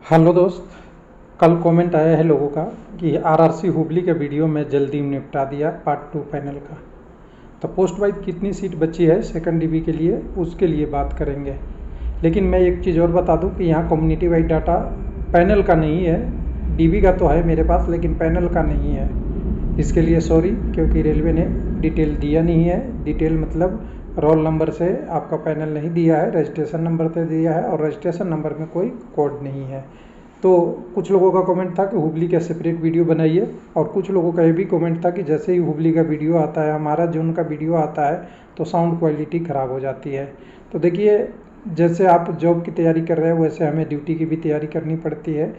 Hello दोस्त। कल comment आया है लोगों का कि आरआरसी हुबली का वीडियो मैं जल्दी निपटा दिया पार्ट 2 पैनल का। तो पोस्ट वाइज कितनी सीट बची है सेकंड डीबी के लिए, उसके लिए बात करेंगे। लेकिन मैं एक चीज़ और बता दूं कि यहाँ कम्युनिटी वाइज डाटा पैनल का नहीं है, डीबी का तो है मेरे पास लेकिन पैनल का नहीं है। इसके लिए सॉरी, क्योंकि रेलवे ने डिटेल दिया नहीं है। डिटेल मतलब रोल नंबर से आपका पैनल नहीं दिया है, रजिस्ट्रेशन नंबर से दिया है और रजिस्ट्रेशन नंबर में कोई कोड नहीं है। तो कुछ लोगों का कमेंट था कि हुबली का सेपरेट वीडियो बनाइए, और कुछ लोगों का ये भी कमेंट था कि जैसे ही हुबली का वीडियो आता है, हमारा जोन का वीडियो आता है, तो साउंड क्वालिटी ख़राब हो जाती है। तो देखिए, जैसे आप जॉब की तैयारी कर रहे हैं वैसे हमें ड्यूटी की भी तैयारी करनी पड़ती है।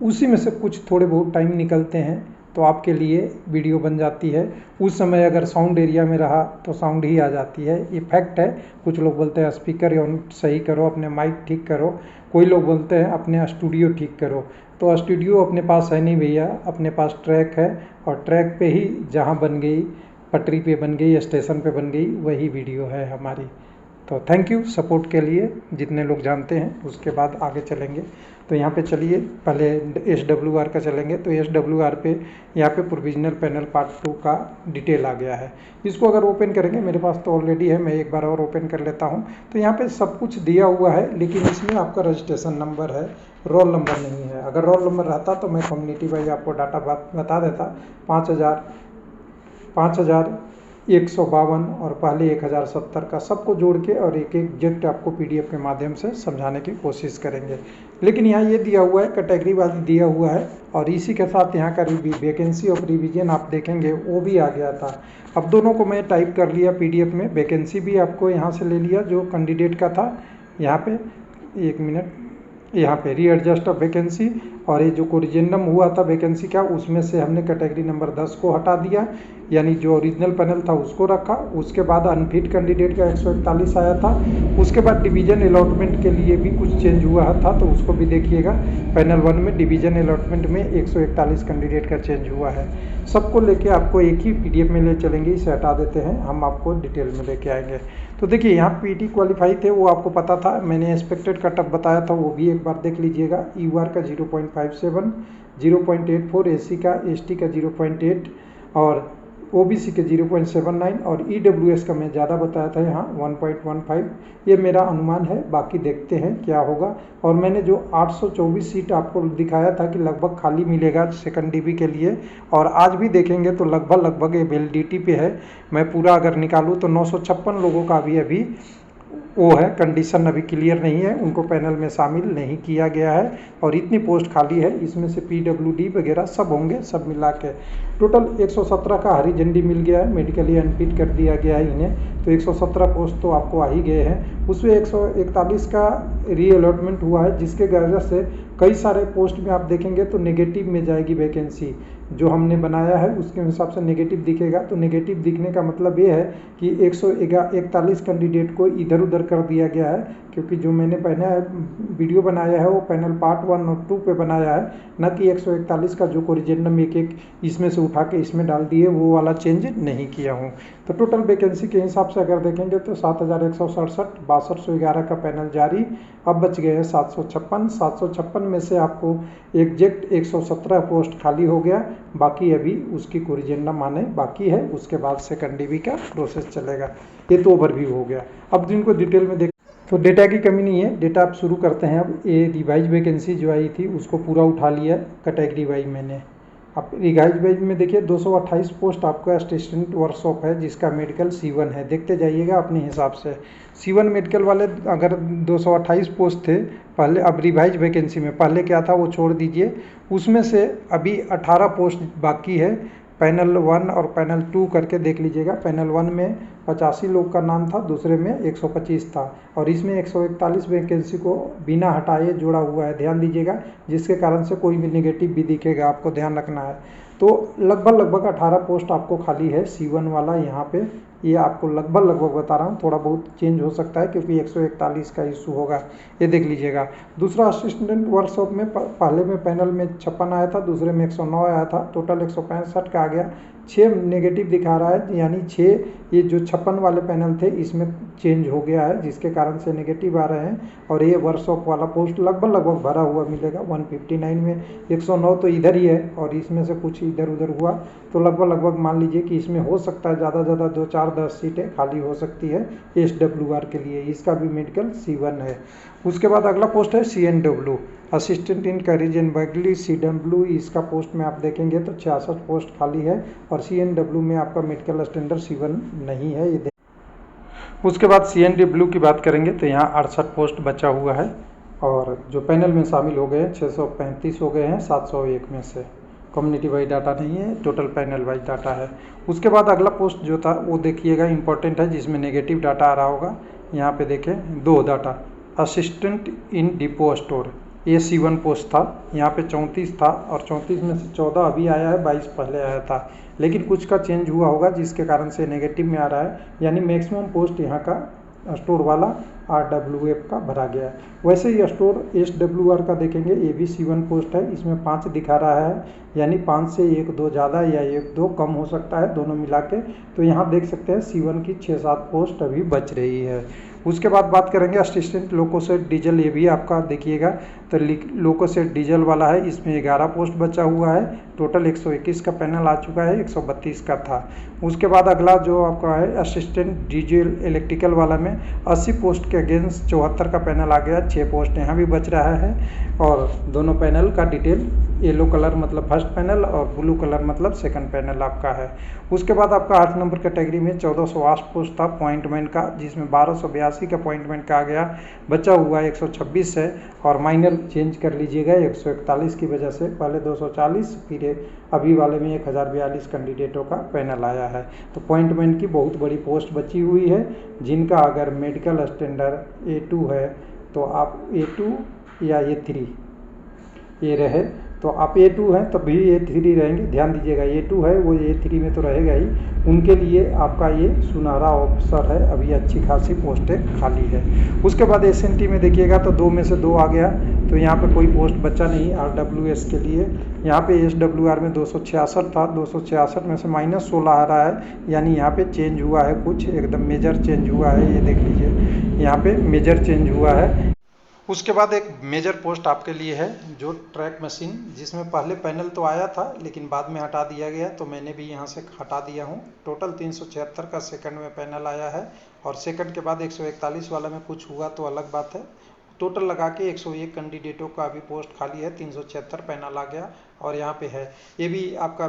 उसी में से कुछ थोड़े बहुत टाइम निकलते हैं तो आपके लिए वीडियो बन जाती है। उस समय अगर साउंड एरिया में रहा तो साउंड ही आ जाती है, ये फैक्ट है। कुछ लोग बोलते हैं स्पीकर सही करो, अपने माइक ठीक करो। कोई लोग बोलते हैं अपने स्टूडियो ठीक करो। तो स्टूडियो अपने पास है नहीं भैया, अपने पास ट्रैक है, और ट्रैक पे ही जहाँ बन गई, पटरी पे बन गई, स्टेशन पे बन गई, वही वीडियो है हमारी। तो थैंक यू सपोर्ट के लिए, जितने लोग जानते हैं। उसके बाद आगे चलेंगे। तो यहाँ पे चलिए, पहले SWR का चलेंगे। तो SWR पे यहाँ पे प्रोविजनल पैनल पार्ट 2 का डिटेल आ गया है। इसको अगर ओपन करेंगे, मेरे पास तो ऑलरेडी है, मैं एक बार और ओपन कर लेता हूँ। तो यहाँ पे सब कुछ दिया हुआ है, लेकिन इसमें आपका रजिस्ट्रेशन नंबर है, रोल नंबर नहीं है। अगर रोल नंबर रहता तो मैं कम्युनिटी वाइज आपको डाटा बता देता। 5,152 और पहले 1,070 का सबको जोड़ के और एक एग्जैक्ट आपको PDF के माध्यम से समझाने की कोशिश करेंगे। लेकिन यहाँ ये दिया हुआ है, कैटेगरी वाइज दिया हुआ है, और इसी के साथ यहाँ का वैकेंसी ऑफ रिवीजन आप देखेंगे वो भी आ गया था। अब दोनों को मैं टाइप कर लिया PDF में। वैकेंसी भी आपको यहाँ से ले लिया जो कैंडिडेट का था। यहाँ पे 1 मिनट, यहाँ पे रीएडजस्ट ऑफ वैकेंसी, और ये जो कोरिजेंडम हुआ था वैकेंसी का, उसमें से हमने कैटेगरी नंबर 10 को हटा दिया, यानी जो ओरिजिनल पैनल था उसको रखा। उसके बाद अनफिट कैंडिडेट का 141 आया था। उसके बाद डिवीजन अलॉटमेंट के लिए भी कुछ चेंज हुआ था, तो उसको भी देखिएगा। पैनल 1 में डिवीजन अलॉटमेंट में 141 कैंडिडेट का चेंज हुआ है। सबको लेके आपको एक ही PDF में ले चलेंगे। इसे हटा देते हैं, हम आपको डिटेल में लेके आएंगे। तो देखिए, यहाँ PT क्वालिफाई थे, वो आपको पता था। मैंने एक्सपेक्टेड कटअप बताया था, वो भी एक बार देख लीजिएगा। UR का 0.57, 0.84, SC का, ST का 0.8 और OBC के 0.79, और EWS का मैं ज़्यादा बताया था यहाँ 1.15। ये मेरा अनुमान है, बाकी देखते हैं क्या होगा। और मैंने जो 824 सीट आपको दिखाया था कि लगभग खाली मिलेगा सेकंड DB के लिए, और आज भी देखेंगे तो लगभग ये वैलिडिटी पे है। मैं पूरा अगर निकालूँ तो 956 लोगों का अभी वो है, कंडीशन अभी क्लियर नहीं है, उनको पैनल में शामिल नहीं किया गया है, और इतनी पोस्ट खाली है। इसमें से PWD वगैरह सब होंगे, सब मिला के टोटल 117 का हरी झंडी मिल गया है। मेडिकली अनफिट कर दिया गया है इन्हें, तो 117 पोस्ट तो आपको आ ही गए हैं। उसमें 141 का रीअलॉटमेंट हुआ है, जिसके वजह से कई सारे पोस्ट में आप देखेंगे तो नेगेटिव में जाएगी वैकेंसी। जो हमने बनाया है उसके हिसाब से नेगेटिव दिखेगा। तो नेगेटिव दिखने का मतलब ये है कि 141 कैंडिडेट को इधर उधर कर दिया गया है, क्योंकि जो मैंने वीडियो बनाया है वो पैनल पार्ट 1 और 2 पे बनाया है, न कि 141 का जो कोरिजेंडम एक इसमें से उठा के इसमें डाल दिए, वो वाला चेंज नहीं किया हूँ। तो टोटल वैकेंसी के हिसाब से अगर देखेंगे तो 7,167, 6211 का पैनल जारी। अब बच गए हैं 756 में से आपको एग्जैक्ट 117 पोस्ट खाली हो गया। बाकी अभी उसकी कोरिजेंडम आने बाकी है, उसके बाद सेकंड DB का प्रोसेस चलेगा। ये तो ओवरव्यू हो गया। अब जिनको डिटेल में देख, तो डेटा की कमी नहीं है, डेटा आप शुरू करते हैं। अब ये रिवाइज वैकेंसी जो आई थी उसको पूरा उठा लिया कैटेगरी वाइज मैंने। अब रिवाइज वाइज में देखिए 228 पोस्ट आपका असिस्टेंट वर्कशॉप है, जिसका मेडिकल C1 है। देखते जाइएगा अपने हिसाब से। C1 मेडिकल वाले अगर 228 पोस्ट थे पहले, अब रिवाइज वैकेंसी में पहले क्या था वो छोड़ दीजिए। उसमें से अभी 18 पोस्ट बाकी है। पैनल 1 और पैनल 2 करके देख लीजिएगा। पैनल 1 में 85 लोग का नाम था, दूसरे में 125 था, और इसमें 141 वैकेंसी को बिना हटाए जोड़ा हुआ है, ध्यान दीजिएगा। जिसके कारण से कोई भी नेगेटिव भी दिखेगा, आपको ध्यान रखना है। तो लगभग 18 पोस्ट आपको खाली है C1 वाला यहाँ पे। ये आपको लगभग बता रहा हूँ, थोड़ा बहुत चेंज हो सकता है क्योंकि 141 का इशू होगा। ये देख लीजिएगा। दूसरा असिस्टेंट वर्कशॉप में पहले में पैनल में 56 आया था, दूसरे में 109 आया था, टोटल 165 का आ गया। 6 नेगेटिव दिखा रहा है, यानी 6 ये जो 56 वाले पैनल थे इसमें चेंज हो गया है, जिसके कारण से नेगेटिव आ रहे हैं। और ये वर्कशॉप वाला पोस्ट लगभग भरा हुआ मिलेगा। 159 में 109 तो इधर ही है और इसमें से कुछ इधर उधर हुआ, तो लगभग मान लीजिए कि इसमें हो सकता है ज़्यादा 2 4 10 सीटें खाली हो सकती है SWR के लिए। इसका भी मेडिकल C1 है। उसके बाद अगला पोस्ट है CNW, assistant in carriage and बैगली CW। इसका पोस्ट में आप देखेंगे तो 66 पोस्ट खाली है और CNW में आपका मेडिकल स्टैंडर्ड C1 नहीं है ये। उसके बाद CNW की बात करेंगे तो यहाँ 68 पोस्ट बचा हुआ है और जो पैनल में शामिल हो गए हैं 635 हो गए हैं 701 में से। कम्युनिटी वाइज डाटा नहीं है, टोटल पैनल वाइज डाटा है। उसके बाद अगला पोस्ट जो था वो देखिएगा इंपॉर्टेंट है, जिसमें नेगेटिव डाटा आ रहा होगा। यहाँ पे देखें 2 data, assistant in depot store, ये C1 पोस्ट था। यहाँ पे 34 था और 34 में से 14 अभी आया है, 22 पहले आया था, लेकिन कुछ का चेंज हुआ होगा जिसके कारण से नेगेटिव में आ रहा है। यानी मैक्सिमम पोस्ट यहाँ का स्टोर वाला RWF का भरा गया है। वैसे ही स्टोर SWR का देखेंगे, ये भी C1 पोस्ट है, इसमें 5 दिखा रहा है, यानी 5 से 1-2 ज़्यादा या 1-2 कम हो सकता है, दोनों मिला के। तो यहाँ देख सकते हैं C1 की 6-7 पोस्ट अभी बच रही है। उसके बाद बात करेंगे असिस्टेंट लोकोसेट डीजल, ये भी आपका देखिएगा तो लोकोसेट डीजल वाला है, इसमें 11 पोस्ट बचा हुआ है। टोटल 121 का पैनल आ चुका है, 132 का था। उसके बाद अगला जो आपका है असिस्टेंट डीजल इलेक्ट्रिकल वाला में 80 पोस्ट के अगेंस्ट 74 का पैनल आ गया, 6 पोस्ट यहाँ भी बच रहा है। और दोनों पैनल का डिटेल, येलो कलर मतलब फर्स्ट पैनल और ब्लू कलर मतलब सेकंड पैनल आपका है। उसके बाद आपका 8 नंबर कैटेगरी में 1408 पोस्ट था पॉइंटमेंट का, जिसमें 1282 का पॉइंटमेंट का आ गया, बचा हुआ 126 है और माइनर चेंज कर लीजिएगा 141 की वजह से, पहले 240 फिर अभी वाले में 1042 कैंडिडेटों का पैनल आया है। तो पॉइंटमेंट की बहुत बड़ी पोस्ट बची हुई है, जिनका अगर मेडिकल स्टैंडर्ड A2 है तो आप A2 या A3 ये रहे तो आप A2 हैं तब भी A3 रहेंगे। ध्यान दीजिएगा A2 है वो A3 में तो रहेगा ही, उनके लिए आपका ये सुनहरा अवसर है, अभी अच्छी खासी पोस्टें खाली है। उसके बाद SNT में देखिएगा तो 2 में से 2 आ गया, तो यहाँ पे कोई पोस्ट बचा नहीं RWS के लिए। यहाँ पे SWR में 266 था, 266 में से -16 आ रहा है, यानी यहाँ पे चेंज हुआ है, कुछ एकदम मेजर चेंज हुआ है। ये देख लीजिए यहाँ पे मेजर चेंज हुआ है। उसके बाद एक मेजर पोस्ट आपके लिए है जो ट्रैक मशीन, जिसमें पहले पैनल तो आया था लेकिन बाद में हटा दिया गया, तो मैंने भी यहाँ से हटा दिया हूँ। टोटल 376 का सेकंड में पैनल आया है और सेकंड के बाद 141 वाला में कुछ हुआ तो अलग बात है। टोटल लगा के 101 कैंडिडेटों का अभी पोस्ट खाली है, 376 पैनल आ गया और यहाँ पे है। ये भी आपका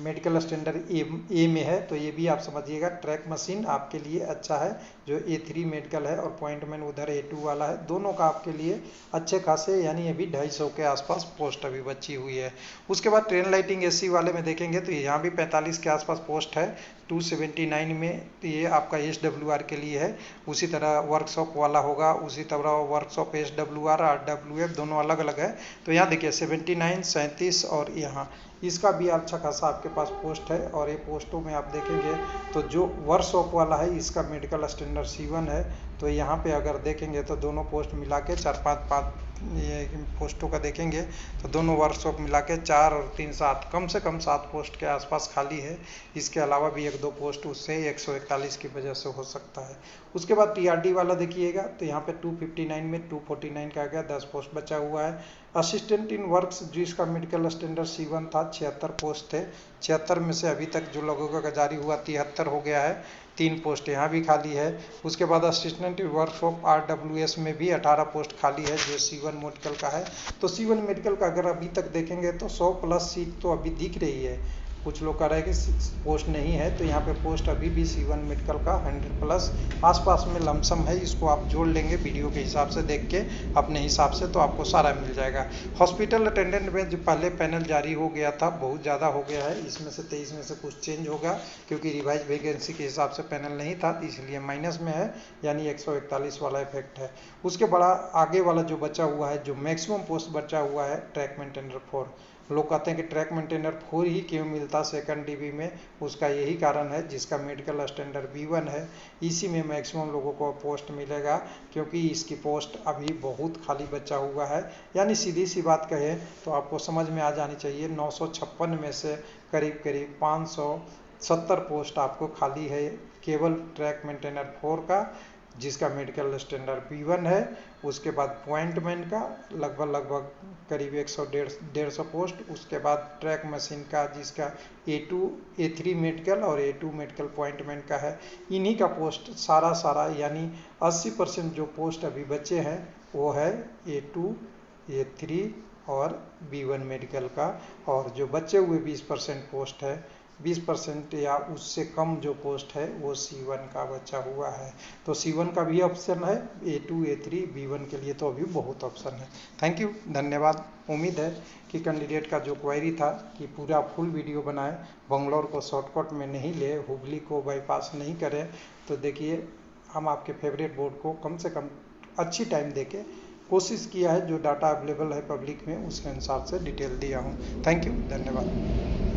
मेडिकल स्टैंडर्ड ए में है, तो ये भी आप समझिएगा ट्रैक मशीन आपके लिए अच्छा है, जो A3 मेडिकल है और पॉइंटमेंट उधर A2 वाला है, दोनों का आपके लिए अच्छे खासे, यानी अभी 250 के आसपास पोस्ट अभी बची हुई है। उसके बाद ट्रेन लाइटिंग AC वाले में देखेंगे तो यहाँ भी 45 के आसपास पोस्ट है, 279 में ये आपका SWR के लिए है। उसी तरह वर्कशॉप वाला होगा, उसी तरह वर्कशॉप SWR RWF दोनों अलग अलग है। तो यहाँ देखिए 79, 37 और यहाँ इसका भी अच्छा खासा आपके पास पोस्ट है। और ये पोस्टों में आप देखेंगे तो जो वर्कशॉप वाला है इसका मेडिकल स्टैंडर्ड C1 है, तो यहाँ पे अगर देखेंगे तो दोनों पोस्ट मिला के 4-5 ये पोस्टों का देखेंगे तो दोनों वर्कशॉप मिला के 4 और 3 7 कम से कम 7 पोस्ट के आसपास खाली है। इसके अलावा भी 1-2 पोस्ट उससे 141 की वजह से हो सकता है। उसके बाद TRD वाला देखिएगा तो यहाँ पे 259 में 249 का आ गया, 10 पोस्ट बचा हुआ है। असिस्टेंट इन वर्क्स जिसका मेडिकल स्टैंडर्ड C1 था, 76 पोस्ट थे, 76 में से अभी तक जो लोगों का जारी हुआ 73 हो गया है, 3 पोस्ट यहाँ भी खाली है। उसके बाद असिस्टेंट वर्कशॉप RWS में भी 18 पोस्ट खाली है जो C1 मेडिकल का है। तो C1 मेडिकल का अगर अभी तक देखेंगे तो 100+ सीट तो अभी दिख रही है। कुछ लोग कह रहे हैं कि पोस्ट नहीं है, तो यहाँ पे पोस्ट अभी भी C1 मेडिकल का 100+ आसपास में लमसम है। इसको आप जोड़ लेंगे वीडियो के हिसाब से देख के अपने हिसाब से, तो आपको सारा मिल जाएगा। हॉस्पिटल अटेंडेंट में जो पहले पैनल जारी हो गया था बहुत ज़्यादा हो गया है, इसमें से 23 में से कुछ चेंज होगा क्योंकि रिवाइज वैकेंसी के हिसाब से पैनल नहीं था, इसलिए माइनस में है, यानी 141 वाला इफेक्ट है। उसके बड़ा आगे वाला जो बचा हुआ है, जो मैक्सिमम पोस्ट बचा हुआ है ट्रैक मेंटेनर 4, लोग कहते हैं कि ट्रैक मेंटेनर 4 ही क्यों मिलता सेकंड डीबी में, उसका यही कारण है जिसका मेडिकल स्टैंडर्ड B1 है, इसी में मैक्सिमम लोगों को पोस्ट मिलेगा, क्योंकि इसकी पोस्ट अभी बहुत खाली बचा हुआ है। यानी सीधी सी बात कहें तो आपको समझ में आ जानी चाहिए, 956 में से करीब करीब 570 पोस्ट आपको खाली है केवल ट्रैक मेंटेनर 4 का, जिसका मेडिकल स्टैंडर्ड B1 है। उसके बाद पॉइंटमैन का लगभग करीब 100-150 पोस्ट, उसके बाद ट्रैक मशीन का जिसका A2 A3 मेडिकल और A2 मेडिकल पॉइंटमैन का है। इन्हीं का पोस्ट सारा यानी 80% जो पोस्ट अभी बचे हैं वो है A2 A3 और B1 मेडिकल का, और जो बचे हुए 20% पोस्ट है, 20% या उससे कम जो पोस्ट है वो C1 का बचा हुआ है। तो C1 का भी ऑप्शन है, A2 A3 B1 के लिए तो अभी बहुत ऑप्शन है। थैंक यू, धन्यवाद। उम्मीद है कि कैंडिडेट का जो क्वेरी था कि पूरा फुल वीडियो बनाए, बंगलौर को शॉर्टकट में नहीं ले, हुबली को बाईपास नहीं करें, तो देखिए हम आपके फेवरेट बोर्ड को कम से कम अच्छी टाइम देके कोशिश किया है, जो डाटा अवेलेबल है पब्लिक में उसके अनुसार से डिटेल दिया हूँ। थैंक यू, धन्यवाद।